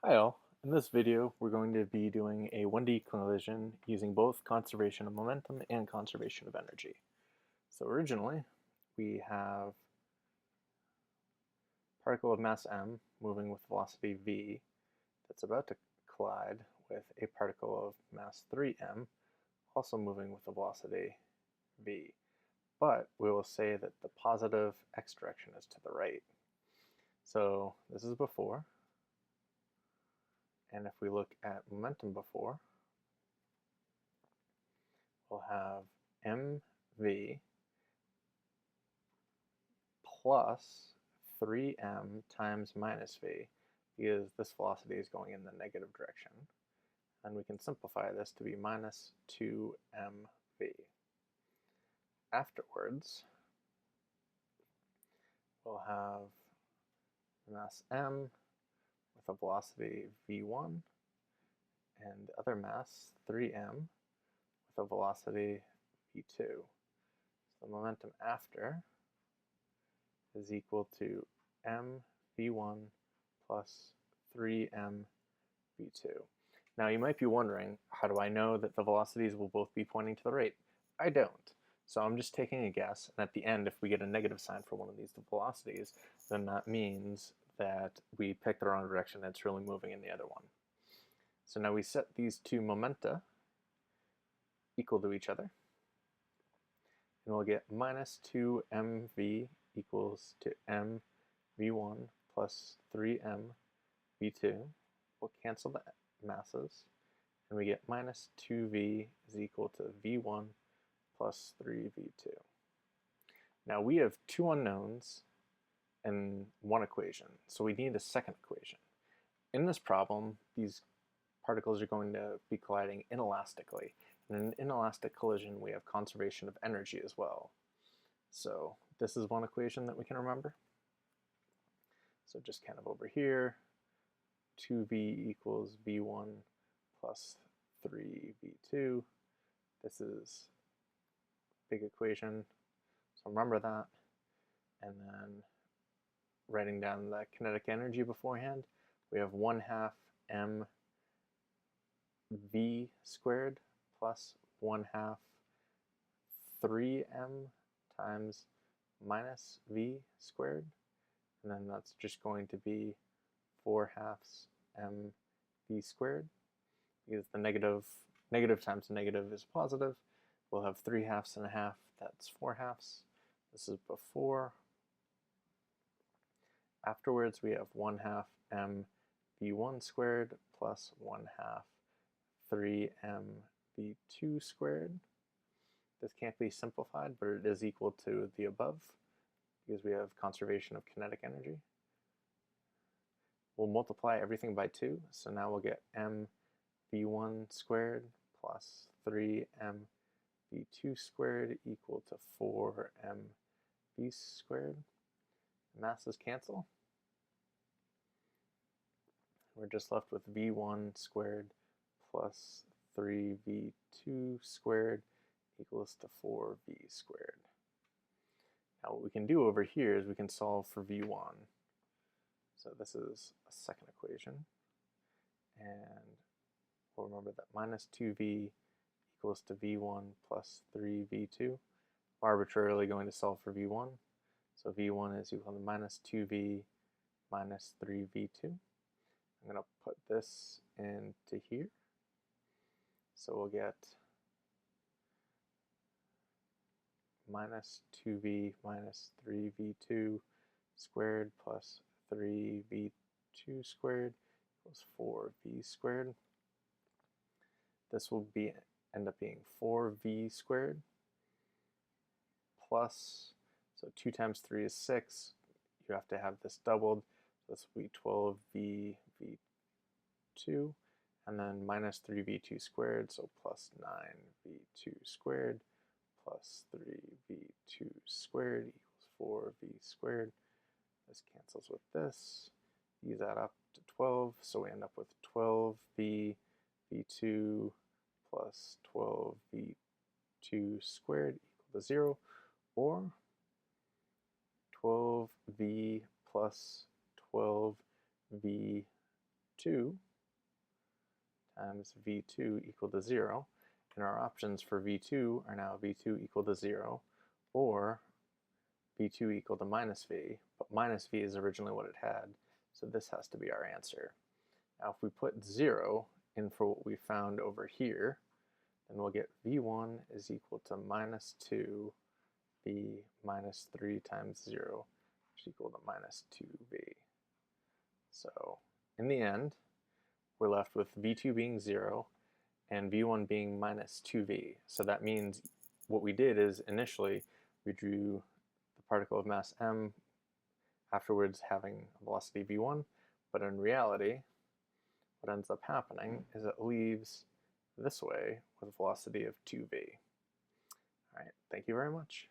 Hi all. In this video, we're going to be doing a 1D collision using both conservation of momentum and conservation of energy. So originally, we have a particle of mass m moving with velocity v that's about to collide with a particle of mass 3m also moving with a velocity v. But we will say that the positive x direction is to the right. So this is before. And if we look at momentum before, we'll have mv plus 3m times minus v, because this velocity is going in the negative direction. And we can simplify this to be minus 2mv. Afterwards, we'll have mass m with a velocity v1 and the other mass 3m with a velocity v2. So the momentum after is equal to mv1 plus 3m v2. Now you might be wondering, how do I know that the velocities will both be pointing to the right? I don't. So I'm just taking a guess, and at the end, if we get a negative sign for one of these velocities, then that means that we picked the wrong direction and it's really moving in the other one. So now we set these two momenta equal to each other, and we'll get minus 2mv equals to mv1 plus 3m v2. We'll cancel the masses, and we get minus 2v is equal to v1 plus 3v2. Now we have two unknowns and one equation, so we need a second equation. In this problem, these particles are going to be colliding inelastically. In an inelastic collision, we have conservation of energy as well. So this is one equation that we can remember. So just kind of over here, 2v equals v1 plus 3v2. This is a big equation, so remember that. And then writing down the kinetic energy beforehand, we have 1/2 mv squared plus 1/2 3m times minus v squared, and then that's just going to be 4/2 mv squared, because the negative times the negative is positive. We'll have 3/2 and a half, that's 4/2. This is before. Afterwards, we have 1/2 mv1 squared plus 1/2 3mv2 squared. This can't be simplified, but it is equal to the above, because we have conservation of kinetic energy. We'll multiply everything by 2, so now we'll get mv1 squared plus 3mv2 squared equal to 4mv squared. Masses cancel. We're just left with v1 squared plus 3v2 squared equals to 4v squared. Now what we can do over here is we can solve for v1. So this is a second equation, and we'll remember that minus 2v equals to v1 plus 3v2. We're arbitrarily going to solve for v1. So v1 is equal to minus 2v minus 3v2. I'm going to put this into here. So we'll get minus 2v minus 3v2 squared plus 3v2 squared equals 4v squared. This will end up being 4v squared plus, so 2 times 3 is 6. You have to have this doubled. This will be 12v v2, and then minus 3v2 squared, so plus 9v2 squared plus 3v2 squared equals 4v squared. This cancels with this. These add up to 12, so we end up with 12v v2 plus 12v2 squared equal to 0, or 12v plus 12v2 2 times v2 equal to 0. And our options for v2 are now v2 equal to 0 or v2 equal to minus v, but minus v is originally what it had, so this has to be our answer. Now if we put 0 in for what we found over here, then we'll get v1 is equal to minus 2 v minus 3 times 0, which is equal to minus 2v. So in the end, we're left with v2 being 0 and v1 being minus 2v. So that means what we did is initially we drew the particle of mass m, afterwards having a velocity v1, but in reality, what ends up happening is it leaves this way with a velocity of 2v. All right, thank you very much.